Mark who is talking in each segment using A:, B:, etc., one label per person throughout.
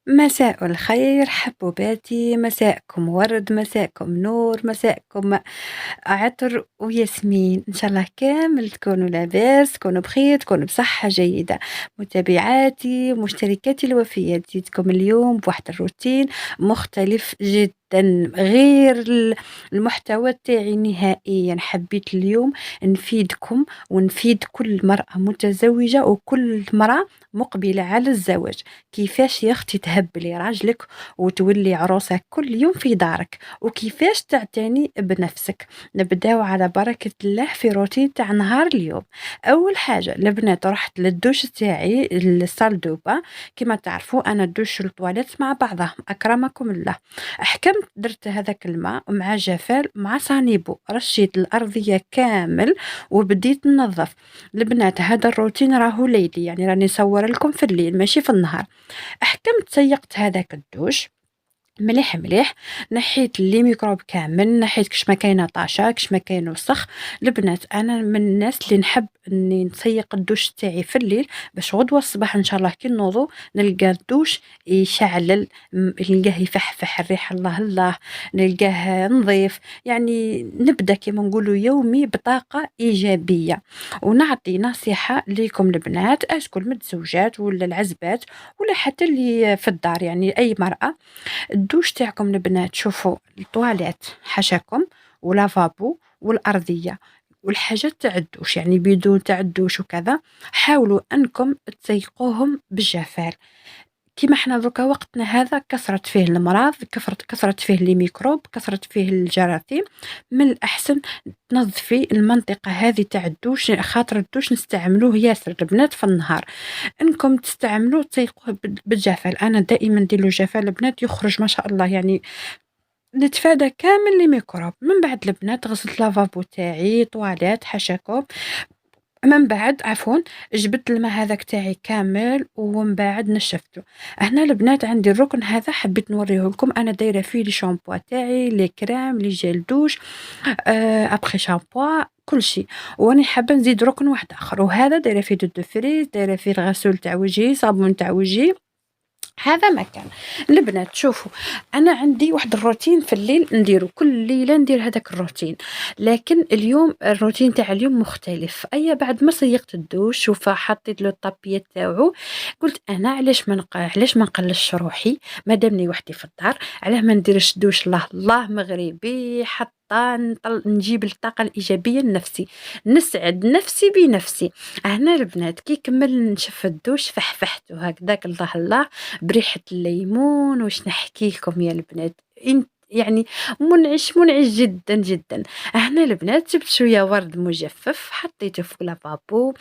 A: مساء الخير حبوباتي، مساءكم ورد، مساءكم نور، مساءكم عطر وياسمين. إن شاء الله كامل تكونوا لاباس، تكونوا بخير، تكونوا بصحة جيدة. متابعاتي ومشتركاتي الوفيات، جيتكم اليوم بواحد الروتين مختلف جدا غير المحتوى تاعي نهائيا. حبيت اليوم نفيدكم ونفيد كل مرأة متزوجة وكل مرأة مقبلة على الزواج، كيفاش يا اختي تهبلي راجلك وتولي عروسة كل يوم في دارك، وكيفاش تعتني بنفسك. نبداو على بركة الله في روتين تاع نهار اليوم. أول حاجة البنات رحت للدوش تاعي الصال دو بان. كما تعرفوا أنا الدوش والطواليت مع بعضهم أكرمكم الله. حكمت درت هذاك الماء مع جفال مع صانيبو، رشيت الأرضية كامل وبديت ننظف. البنات هذا الروتين راهو ليلي، يعني راني نصور لكم في الليل ماشي في النهار. حكمت سيقت هذاك الدوش مليح مليح، نحيت لي ميكروب كامل، نحيت كش ما كاينه طاشا كش ما كاين وسخ. البنات انا من الناس اللي نحب اني نسيق الدوش تاعي في الليل باش غدوه الصباح ان شاء الله كي نوضو نلقى الدوش يشعلل، نلقاه يفحفح الريحه الله الله، نلقاه نظيف. يعني نبدا كما نقولوا يومي بطاقه ايجابيه. ونعطي نصيحه ليكم البنات اشكون متزوجات ولا العزبات ولا حتى اللي في الدار، يعني اي مرأة. الدوش تاعكم البنات شوفوا الطواليت حاشاكم ولافابو والأرضية والحاجات تاع الدوش، يعني بدون تاع الدوش وكذا حاولوا أنكم تسيقوهم بالجفال. كيما حنا دوكا وقتنا هذا كثرت فيه الأمراض، كثرت فيه لي ميكروب، كثرت فيه الجراثيم. من الأحسن تنظفي المنطقة هذه تاع الدوش، خاطر الدوش نستعملوه ياسر البنات في النهار. انكم تستعملوه تسيقوه بالجفال. انا دائما ندير له جفال البنات يخرج ما شاء الله، يعني نتفادى كامل لي ميكروب. من بعد البنات غسلت لافابو تاعي طواليت حاشاكم، من بعد عفوا جبت الماء هذاك تاعي كامل ومن بعد نشفته. هنا البنات عندي الركن هذا حبيت نوريه لكم، انا دايره فيه لي شامبو تاعي لي كريم لي جيل دوش ابخي شامبو كل شيء. واني حابه نزيد ركن واحد اخر، وهذا دايره فيه دو فريز، دايره فيه الغسول تاع وجهي صابون تاع وجهي. هذا مكان البنات شوفوا انا عندي واحد الروتين في الليل نديرو كل ليله، ندير هذاك الروتين. لكن اليوم الروتين تاع اليوم مختلف. اي بعد ما سيقت الدوش وحطيت له الطابيه تاعو، قلت انا علاش ما نقلش روحي مادامني وحدي في الدار، علاه ما نديرش دوش الله الله مغربي حتى نجيب الطاقه الايجابيه لنفسي، نسعد نفسي بنفسي. هنا البنات كي كمل نشف الدوش فحفحته هكذاك الله الله بريحة الليمون. وش نحكي لكم يا البنات، انت يعني منعش جدا جدا. هنا البنات جبت شويه ورد مجفف حطيته في لافابو،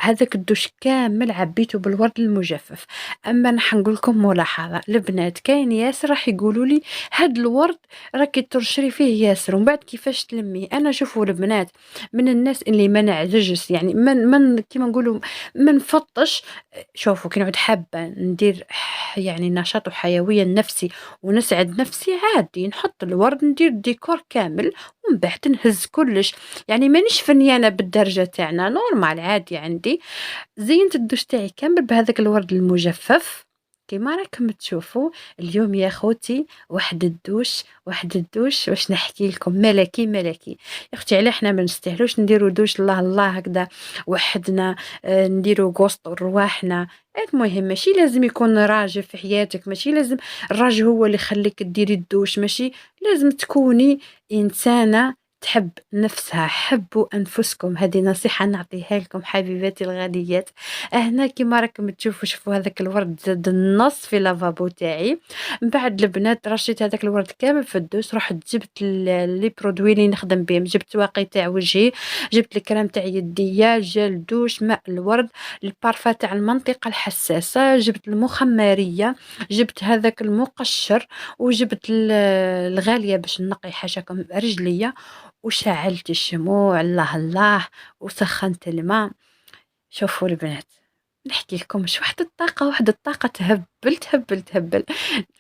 A: هذاك الدوش كامل عبيته بالورد المجفف. اما راح نقول لكم ملاحظه البنات، كاين ياسر راح يقولوا لي هاد الورد راكي ترشري فيه ياسر ومن بعد كيفاش تلميه. انا شوفوا البنات من الناس اللي ما نعجز، يعني من كيما نقولوا ما نفطش. شوفوا كي نعود حابه ندير يعني نشاط وحيويه لنفسي ونسعد نفسي، عادي نحط الورد ندير ديكور كامل ومن بعد نهز كلش. يعني مانيش فنيانه بالدرجه تاعنا، نورمال عادي عندي. زينت الدوش تاعي كامل بهذاك الورد المجفف كيما راكم تشوفوا اليوم يا خوتي. واحد الدوش واش نحكي لكم ملكي ملكي. يا اختي علاه حنا ما نستاهلوش نديروا دوش الله الله هكذا وحدنا، نديروا قسط رواحنا. المهم ماشي لازم يكون راجل في حياتك، ماشي لازم الراجل هو اللي يخليك ديري الدوش، ماشي لازم تكوني انسانه تحب نفسها. حبوا أنفسكم، هذه نصيحة نعطيها لكم حبيباتي الغاليات. هنا كيما راكم تشوفوا شوفوا هذاك الورد زاد النص في لافابو تاعي. من بعد البنات رشيت هذاك الورد كامل في الدوش، رحت جبت لي برودوي اللي نخدم بهم، جبت واقي تاع وجهي، جبت الكريم تاع يديا، جل دوش، ماء الورد، البارفا تاع المنطقة الحساسة، جبت المخمرية، جبت هذاك المقشر، وجبت الغالية باش نقي حاشاكم رجلية، وشعلت الشموع الله الله وسخنت الماء. شوفوا البنات نحكي لكم واحد الطاقة تهبل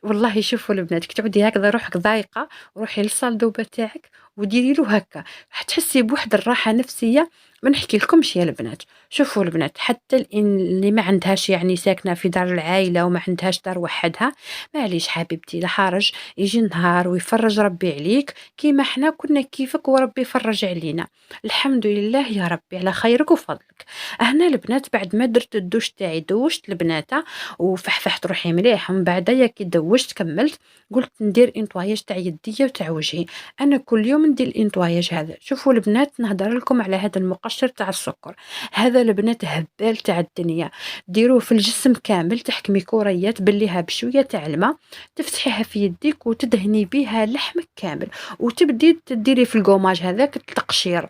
A: والله. شوفوا البنات كي تعودي هكذا روحك ضايقة، روحي للصال دوبة تاعك وديري له هكا، راح تحسي بواحد الراحة نفسية ما نحكيلكمش يا البنات. شوفوا البنات حتى اللي ما عندهاش يعني ساكنة في دار العايلة وما عندهاش دار وحدها، معليش حبيبتي لا حرج، يجي نهار ويفرج ربي عليك كيما حنا كنا كيفك وربي فرج علينا. الحمد لله يا ربي على خيرك وفضلك. هنا البنات بعد ما درت الدوش تاعي دوشت البناتة وفحفحت روحي مليح، ومن بعد يا كي دوشت كملت قلت ندير انطواياج تاع يديا وتاع وجهي. انا كل يوم ندير الانطواياج هذا. شوفوا البنات نهضر لكم على هذا المقشر تاع السكر، هذا البنات هبال تاع الدنيا. ديروه في الجسم كامل، تحكمي كوريات بليها بشويه تاع الماء، تفتحيها في يديك وتدهني بها لحمك كامل، وتبدي تديري في الكوماج هذاك التقشير.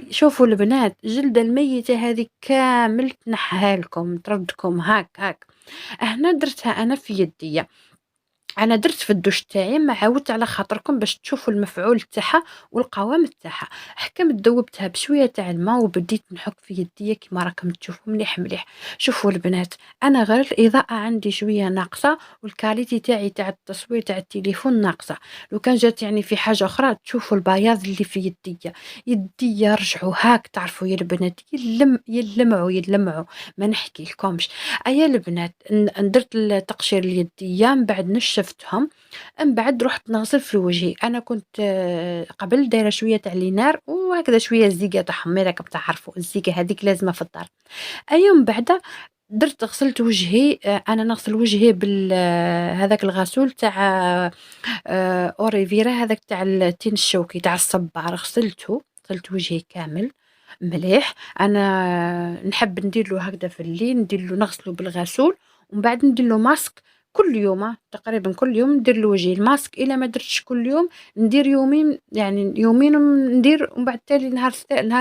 A: شوفوا البنات جلدة الميتة هذه كامل تنحها لكم تردكم هاك هاك. هنا درتها انا في يدي، أنا درت في الدوش تاعي ما عاودت على خاطركم باش تشوفوا المفعول تاعها والقوام تاعها. حكمت ذوبتها بشويه تاع الماء وبديت نحك في يديا كيما راكم تشوفوا مليح مليح. شوفوا البنات انا غير الاضاءه عندي شويه ناقصه والكاليتي تاعي تاع التصوير تاع التليفون ناقصه. لو كان جات يعني في حاجه اخرى تشوفوا البياض اللي في يديا. يديا رجعوا هاك تعرفوا يا البنات يلمعوا ما نحكي لكمش. ايا البنات درت التقشير اليديا من بعد نشفتهم، من بعد رحت نغسل في وجهي. انا كنت قبل دايره شويه تاع لينار وهكذا شويه الزيقه تاعهم راكم تعرفوا الزيقه هذيك لازمه في الدار. ايا من بعد درت غسلت وجهي. انا نغسل وجهي بال هذاك الغسول تاع اوريفيرا هذاك تاع التين الشوكي تاع الصبار، غسلت وجهي كامل مليح. انا نحب ندير له هكذا في الليل، ندير له نغسله بالغسول ومن بعد ندير له ماسك كل يوم. تقريبا كل يوم ندير له وجهي الماسك. الا ما درتش كل يوم ندير يومين، يعني يومين ندير ومن بعد تالي نهار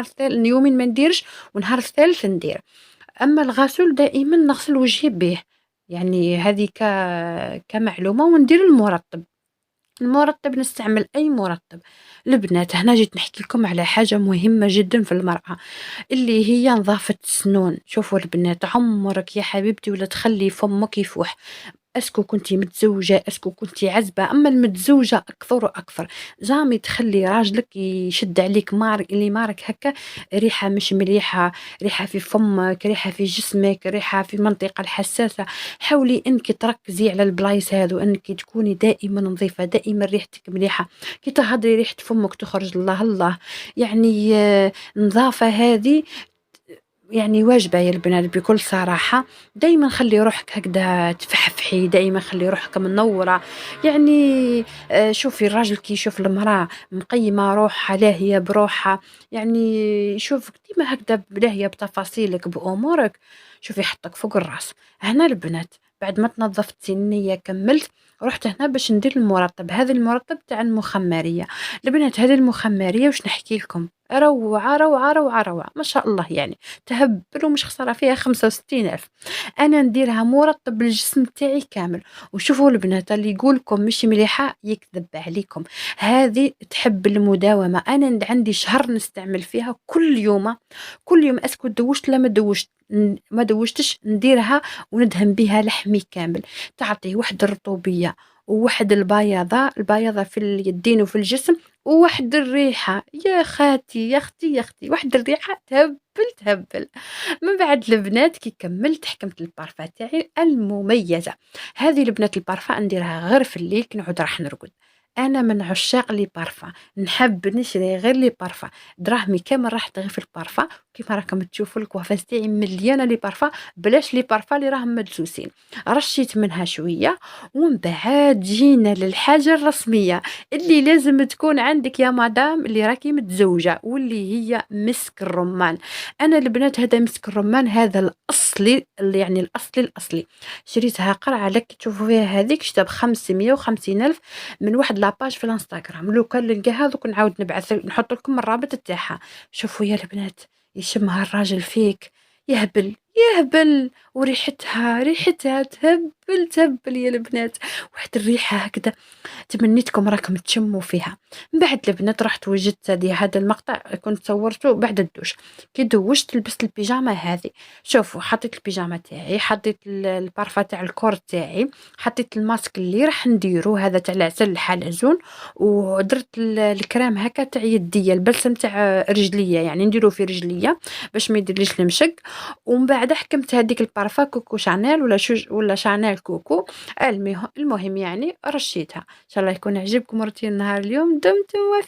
A: الثالث يومين ما نديرش ونهار الثالث ندير. اما الغسول دائما نغسل وجهي به، يعني هذه كمعلومه. وندير المرطب نستعمل اي مرطب. البنات هنا جيت نحكي لكم على حاجه مهمه جدا في المراه اللي هي نظافه السنون. شوفوا البنات عمرك يا حبيبتي ولا تخلي فمك يفوح. اسكو كنتي متزوجة، اسكو كنتي عزبة. اما المتزوجة اكثر واكثر، جامي تخلي راجلك يشد عليك مارك اللي مارك هكا ريحة مش مليحة، ريحة في فمك، ريحة في جسمك، ريحة في المنطقة الحساسة. حاولي انك تركزي على البلايص هذو، انك تكوني دائما نظيفة، دائما ريحتك مليحة. كي تهضري ريحة فمك تخرج الله الله. يعني النظافة هذه يعني واجبة يا البنات بكل صراحة. دايما خلي روحك هكذا تفحفحي، دايما خلي روحك منورة. يعني شوفي الراجل كي يشوف المرأة مقيمة روحها لاهية بروحها، يعني يشوفك ديما هكذا لاهية بتفاصيلك بأمورك، شوفي يحطك فوق الراس. هنا البنات بعد ما تنظفت سنية كملت رحت هنا باش ندير المرطب. هذا المرطب تاع المخمرية. البنات هذه المخمرية واش نحكي لكم، روعة روعة روعة روعة ما شاء الله. يعني تهبل ومش خسارة فيها 65,000. أنا نديرها مرطب الجسم تاعي كامل. وشوفوا البنات اللي يقولكم مش مليحة يكذب عليكم، هذه تحب المداومة. أنا عندي شهر نستعمل فيها كل يوم كل يوم. أسكت دوشت لا ما دوشتش نديرها وندهن بها لحمي كامل. تعطي واحد الرطوبية وواحد البياضة في اليدين وفي الجسم، وواحد الريحة يا خاتي يا اختي يا اختي، واحد الريحة تهبل. من بعد البنات كي كملت حكمت البارفان تاعي المميزة. هذه البنات البارفان نديرها غير في الليل كي نعود راح نرقد. انا من عشاق لي بارفان، نحب نشري غير لي بارفان. دراهمي كامل راحت غير في البارفان. كيما راكم تشوفوا الكوافاز تاعي مليانه لي بارفان، بلاش لي بارفان اللي راهم مدسوسين. رشيت منها شويه ومن بعد جينا للحاجه الرسميه اللي لازم تكون عندك يا مدام اللي راكي متزوجه، واللي هي مسك الرمان. انا البنات هذا مسك الرمان هذا الاصلي، اللي يعني الاصلي شريتها قرعه لك تشوفوا فيها هذيك شتا ب 550 الف من واحد لاباج في الانستغرام. لو كان نلقاها دوك نعاود نحط لكم الرابط تاعها. شوفوا يا البنات يشمها الراجل فيك يهبل يهبل، وريحتها، ريحتها تهبّل، تهبّل يا البنات، واحد الريحة هكذا تمنيتكم راكم تشموا فيها. من بعد البنات رحت وجدت هذا المقطع كنت صورته بعد الدوش. كي دوشت لبست البيجامة هذه. شوفوا حطيت البيجامة تاعي، حطيت البارفان تاع الكور تاعي، حطيت الماسك اللي راح نديرو هذا تاع العسل الحلزون، ودرت الكريم هكا تاع يديا، البلسم تاع رجليا يعني نديرو في رجليا باش ما يديرليش المشق. ومن بعد حكمت هذيك البارفان كوكو شانيل ولا شانيل كوكو. المهم يعني رشيتها. إن شاء الله يكون عجبكم روتين نهار اليوم. دمتم